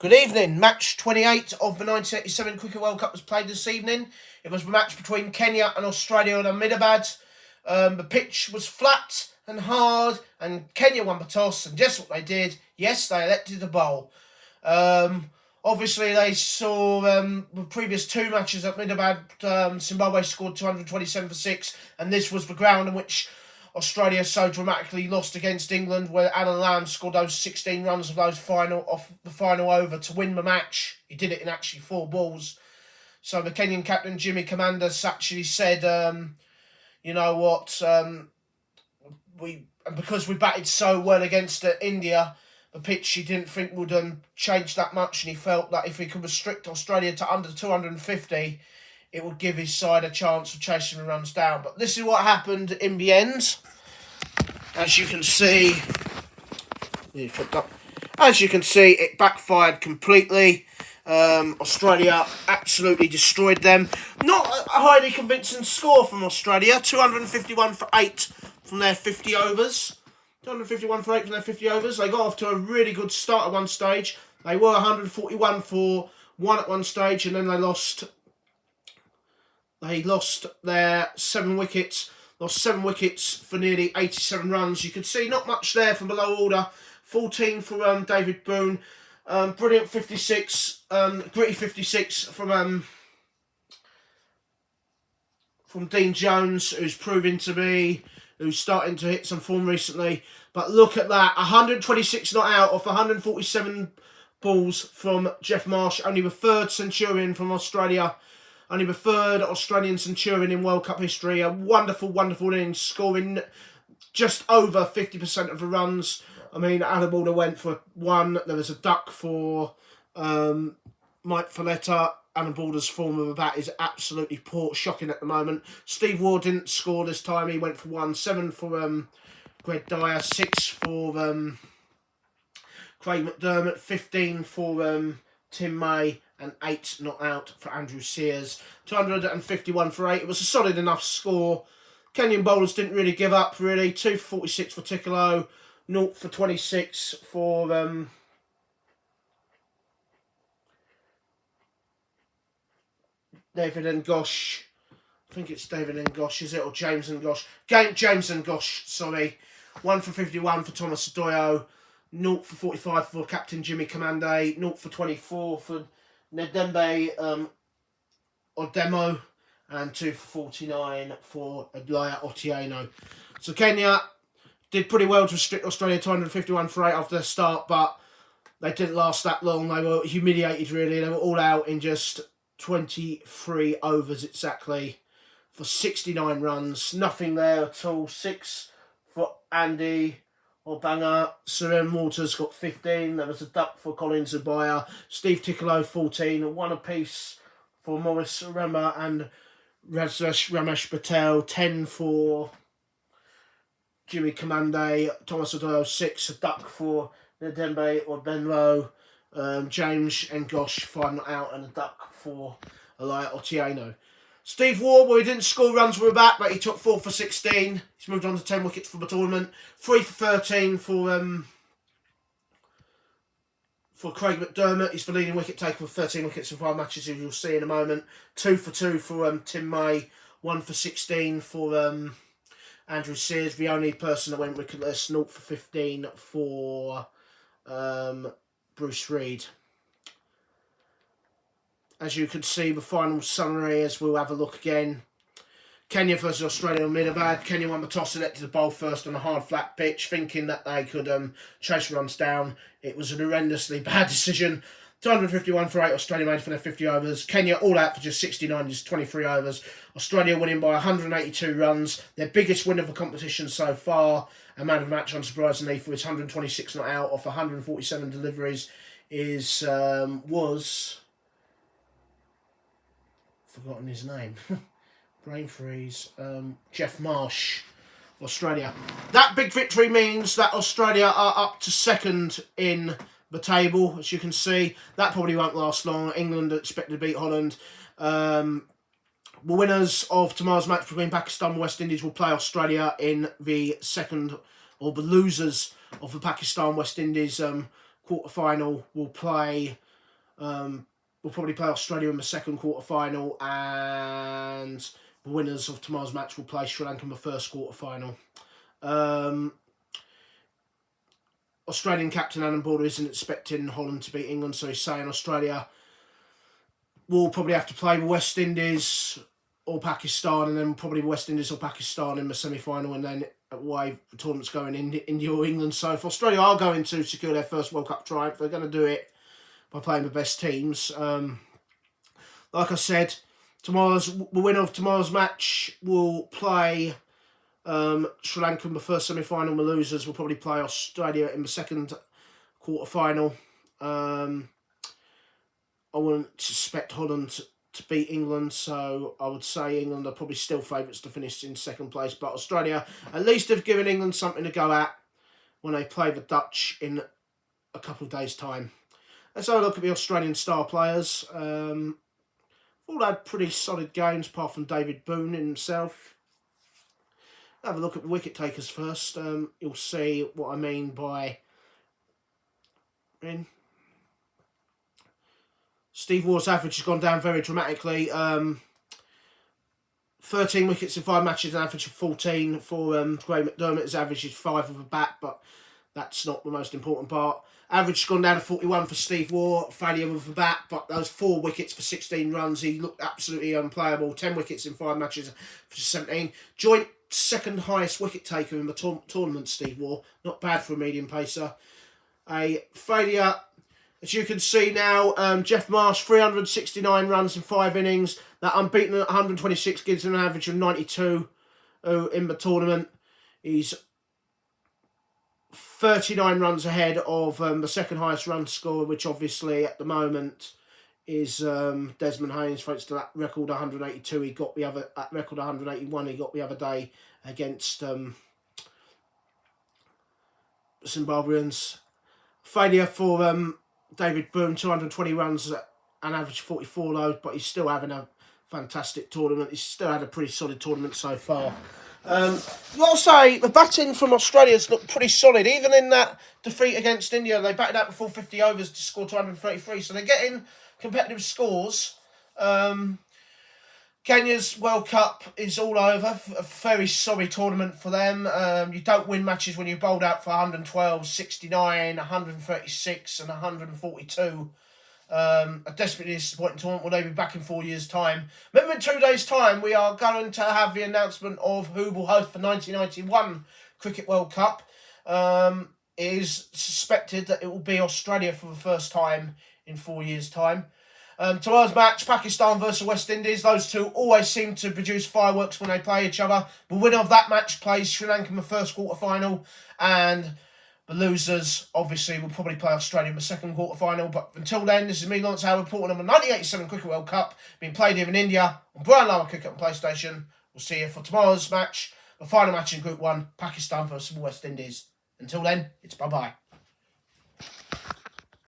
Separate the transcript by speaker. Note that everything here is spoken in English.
Speaker 1: Good evening. Match 28 of the 1987 Cricket World Cup was played this evening. It was a match between Kenya and Australia in Ahmedabad. The pitch was flat and hard, and Kenya won the toss, and guess what they did? Yes, they elected to bowl. Obviously, they saw the previous two matches at Ahmedabad. Zimbabwe scored 227 for 6, and this was the ground in which Australia so dramatically lost against England, where Alan Lamb scored those 16 runs of the final over to win the match. He did it in actually 4 balls. So the Kenyan captain Jimmy Commanders actually said, you know what, because we batted so well against India, the pitch he didn't think would change that much, and he felt that if he could restrict Australia to under 250, it would give his side a chance of chasing the runs down. But this is what happened in the end. As you can see, it backfired completely. Australia absolutely destroyed them. Not a highly convincing score from Australia. 251 for 8 from their 50 overs. 251 for 8 from their 50 overs. They got off to a really good start at one stage. They were 141 for 1 at one stage, and then they lost their 7 wickets. Lost 7 wickets for nearly 87 runs. You can see not much there from below order. 14 for David Boone. Brilliant 56. Gritty 56 from Dean Jones, who's starting to hit some form recently. But look at that. 126 not out off 147 balls from Geoff Marsh. Only the 3rd centurion from Australia. Only the 3rd Australian centurion in World Cup history. A wonderful, wonderful innings, scoring just over 50% of the runs. I mean, Ahmedabad went for 1. There was a duck for Mike Folletta. Ahmedabad's form of the bat is absolutely poor, shocking at the moment. Steve Waugh didn't score this time. He went for 1. 7 for Greg Dyer. 6 for Craig McDermott. 15 for Tim May. And 8 not out for Andrew Sears. 251 for 8. It was a solid enough score. Kenyan bowlers didn't really give up, really. 2 for 46 for Tickolo. 0 for 26 for David Ngosh. I think it's David Ngosh, is it? Or James Ngosh. James Ngosh, sorry. 1 for 51 for Thomas Adoyo. 0 for 45 for Captain Jimmy Commande. 0 for 24 for Nedembe Odemo, and 2 for 49 for Adlaya Otieno. So Kenya did pretty well to restrict Australia to 251 for 8 after their start, but they didn't last that long. They were humiliated, really. They were all out in just 23 overs exactly for 69 runs. Nothing there at all. 6 for Andy Obanga. Suren Waters got 15. There was a duck for Colin Zubaya. Steve Tickolo 14. 1 apiece for Maurice Remba and Ramesh Patel. 10 for Jimmy Commande. Thomas Adoyo 6. A duck for Nedembe Obenro. James Ngosh 5 not out, and a duck for Elia Otieno. Steve Waugh, well, he didn't score runs with a bat, but he took 4 for 16. He's moved on to 10 wickets for the tournament. 3 for 13 for Craig McDermott. He's the leading wicket taker with 13 wickets in 5 matches, as you'll see in a moment. 2 for 2 for Tim May. 1 for 16 for Andrew Sears. The only person that went wicketless. 0 for 15 for Bruce Reid. As you can see, the final summary, as we'll have a look again. Kenya versus Australia on Ahmedabad. Kenya won the toss, elected to bowl first on a hard, flat pitch, thinking that they could chase runs down. It was an horrendously bad decision. 251 for 8, Australia made for their 50 overs. Kenya all out for just 69, just 23 overs. Australia winning by 182 runs. Their biggest win of the competition so far. A man of the match, unsurprisingly, for his 126 not out off 147 deliveries was... forgotten his name. Brain freeze. Geoff Marsh, Australia. That big victory means that Australia are up to 2nd in the table, as you can see. That probably won't last long. England are expected to beat Holland. The winners of tomorrow's match between Pakistan and West Indies will play Australia in the second, or the losers of the Pakistan-West Indies quarter-final will play We'll probably play Australia in the second quarter-final, and the winners of tomorrow's match will play Sri Lanka in the first quarter-final. Australian captain Alan Border isn't expecting Holland to beat England, so he's saying Australia will probably have to play the West Indies or Pakistan, and then probably West Indies or Pakistan in the semi-final, and then away the tournament's going in India or England. So if Australia are going to secure their first World Cup triumph, they're going to do it by playing the best teams. Like I said, the winner of tomorrow's match will play Sri Lanka in the first semi-final. The losers will probably play Australia in the second quarter-final. I wouldn't suspect Holland to beat England, so I would say England are probably still favourites to finish in second place, but Australia at least have given England something to go at when they play the Dutch in a couple of days' time. Let's have a look at the Australian star players. All had pretty solid games, apart from David Boone himself. Have a look at the wicket takers first. You'll see what I mean by... Steve Waugh's average has gone down very dramatically. 13 wickets in 5 matches, an average of 14 for Graham McDermott. His average is 5 with a bat, but that's not the most important part. Average has gone down to 41 for Steve Waugh, failure with the bat, but those 4 wickets for 16 runs, he looked absolutely unplayable. 10 wickets in 5 matches for 17. Joint second highest wicket taker in the tournament, Steve Waugh. Not bad for a medium pacer. A failure, as you can see now, Geoff Marsh, 369 runs in 5 innings. That unbeaten at 126 gives him an average of 92 in the tournament. He's 39 runs ahead of the second highest run scorer, which obviously at the moment is Desmond Haynes, thanks to that record 182 he got that record 181 he got the other day against Zimbabweans. Failure for David Boone, 220 runs at an average 44 though, but he's still having a fantastic tournament. He's still had a pretty solid tournament so far. I'll say the batting from Australia's looked pretty solid. Even in that defeat against India, they batted out before 50 overs to score 233. So they're getting competitive scores. Kenya's World Cup is all over. A very sorry tournament for them. You don't win matches when you're bowled out for 112, 69, 136 and 142. A desperately disappointing tournament. Will they be back in 4 years' time? Remember, in 2 days' time, we are going to have the announcement of who will host the 1991 Cricket World Cup. It is suspected that it will be Australia for the first time in 4 years' time. Tomorrow's match, Pakistan versus West Indies. Those two always seem to produce fireworks when they play each other. The winner of that match plays Sri Lanka in the first quarter-final, and the losers, obviously, will probably play Australia in the second quarter-final. But until then, this is me, Lawrence Howard, reporting on the 1987 Cricket World Cup being played here in India on Brian Lara Cricket and PlayStation. We'll see you for tomorrow's match, the final match in Group 1, Pakistan versus West Indies. Until then, it's bye-bye.